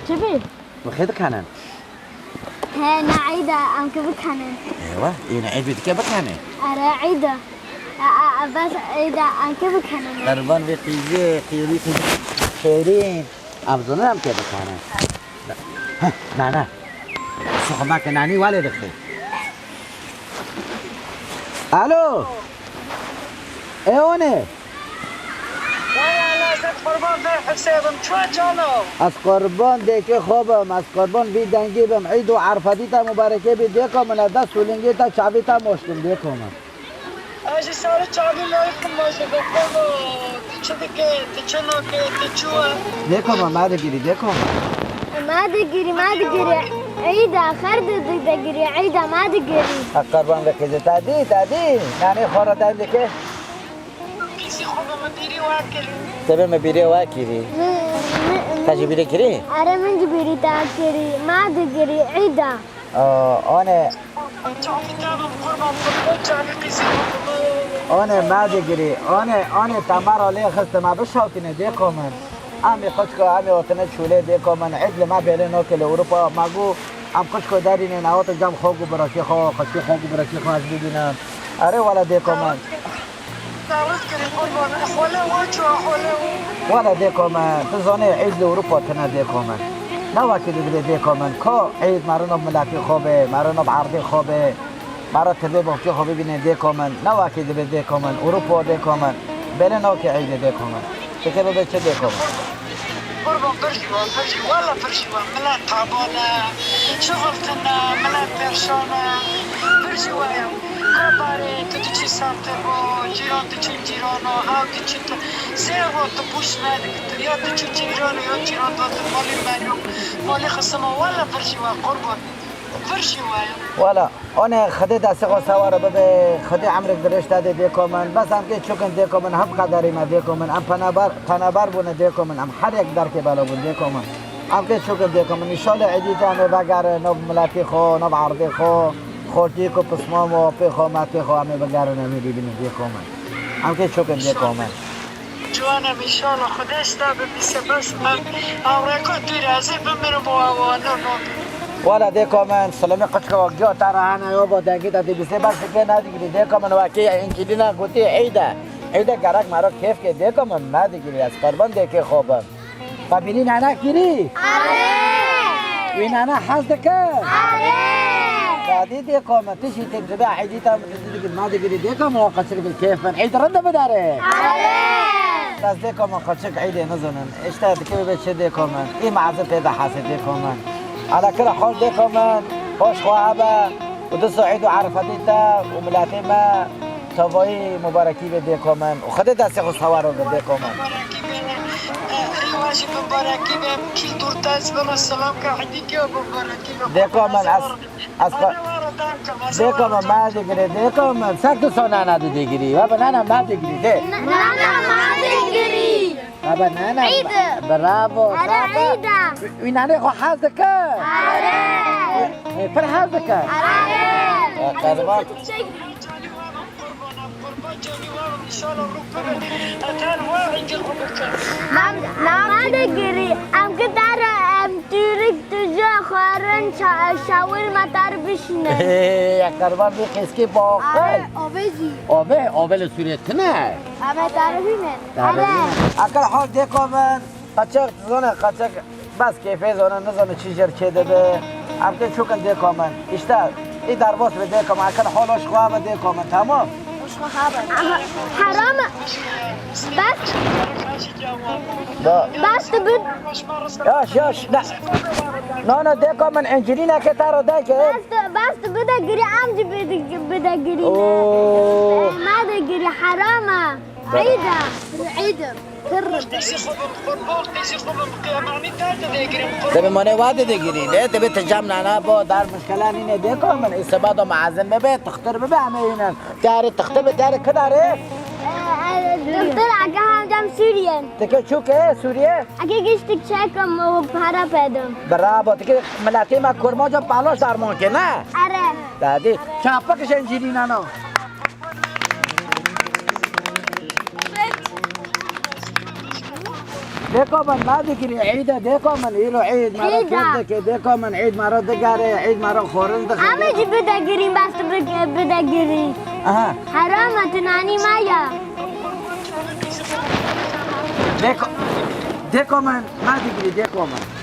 چه بی؟ بخیر بکنن نه عیده ام که بکنن ایوه این عید بیدی که بکنه آره عیده بس عیده ام که بکنن قربان به قیزه قیری خیرین ابزونه هم که بکنن نه سخمه که نانی ولی دخته الو ایونه از قربان دیگه خوبم از قربان بی دنگی بم عید و عرفتی تا مبارکه بی دیگه من دست سولنگی تا چاوی تا مشتم دیگه من اجی سال چاوی لایکم باشه بخواه چه دیگه چه نوکه چوه دیگه من ماده گیری دیگه من ماده گیری عید آخر ده گیری عید ماده گیری از قربان بکیزه تادی نانی خورا دنده که کسی خوبه مدیری واکلی تبه مبیری واکیری تاجی بیری کری آره من جبیری تا کری ماده گیری عیده آنه چاوی تابم قربان قربان چاوی قیزی آنه ماده گیری آنه تمر علی خسته ما بشاوتینه دیگه من امی خشکو امی وطنه چوله دیگه من عدل ما بیره نوکل اروپا مگو ام خشکو دارینه نهات جام خوگو براکی خو خشکی خوگو براکی خو از ببینم آره والا دیگه من دعوت کردی قربان خوله واچو خوله والا دیگه من تو زانه عدل اروپا تنه دیگه من نه وقتی دیگه من که عید مرا ملتی خوبه مرا عرضی خوبه مرا تبه بخشی خوبه بینه دیگه من نه وقتی دیگه من اروپا دیگه من بله نوک عید دیگه من فکر به چه دیگه من قربان برشي والله برشي ملا تعبانة شغلتنا ملا برشانة برشي ويا كباري تدشي سانترو جيران تدشي جيرانو هاو تدشي زيرو تبوش مالك يا تدشي جيرانو يا جيران دوت مالي ماليو مالي خصمه والله برشي قربان برشي ويا والا انا خدي دست سوار ببه خدي عمرك درش داده دیکو من بس هم که چکن دیکو من هم قدری ما دیکو من هم پنابر بونه دیکو من هم هر یک در که بالا بون دیکو من هم که چکن دیکو من انشالله عیدی جامعه بگر نو ملاتی خو نو عرضی خو خوردی کو پسمام و پی خو ماتی خو همه بگر نمی ببینیم دیکو من هم که چکن دیکو من جوانم انشالله خودش تا ببیسه بس من آورکو دیر ازی بمیرم و آوانو والا دیکو من سلامی قشق وقجو تارا هانا یو با دنگی تا دی بسه بس که ندیگری دیکو من واقعی اینکی دینا گوتی عیده گرک مرا کیف که دیکو من ندیگری از قربان دیکی خوبم ببینی نانا کیری؟ آره وی نانا حز دکه؟ آره دادی دیکو من تشی تنجبه عیدی تا ندیگری دیکو من قشق بالکیف من عید رنده بداره؟ آره از دیکو من قشق عیده نزنن اشتا دکه بچه دیکو من این معذر پیدا حاصل دیکو من على كل حال ديكم من خوش خوابه ودسو عيد وعرفتي تا وملاتي ما تباي مباركي بديكم من وخدي دستي خو صوارو بديكم من واجب مباركي كي دورتاز بلا السلام كحدي كي مباركي ديكم من ديكم من ما ديگري ديكم من سكت سنانا ديگري بابا نانا ما ديگري دي نانا ما ديگري بابا نانا عيد برافو أنا عيدة ويناني خو حازك أره فر حازك أره قربان ما دقري أم كتار أم تورك تجا خارن شاور ما تعرفشنا يا قربان بيخسكي باخر أبزي آبه لسوريتنا أبا تعرفينه اکل حال دیکو من قچق زونه قچق بس کیفه زونه نزونه چی جر چه به ام که چوکن دیکو من اشتا ای درباس به دیکو من اکل حالش خواه دیکو من تمام حرام بس تبد یاش نه دیکو من انجلی نکه تارو دیکه بس بدقري عمدي بدقري ما دقري حرامة عيدة تبي مانه واده دیگری نه تبي تجمع نانا با در مشکلان اینه دیکو من استباد و معزن ببه تختر ببه همه اینن تیاره تختر به تیاره کداره دكتور اگه هم جام سوریه تکه چوکه سوریه اگه گشتک چکم و پارا پیدم برافو تکه ملاتی ما کرما جا پالوش درمان که نه اره دادی چاپکش انجیلی نانو دیکو من ندیگیری عیده دیکو من ایلو عید مرا عیده. کیف دکی دیکو من عید مرا دگره عید مرا خورن دخی همه جی بده گیریم بس بده گیری آها حرام تنانی مایا دیکو من ندیگیری دیکو من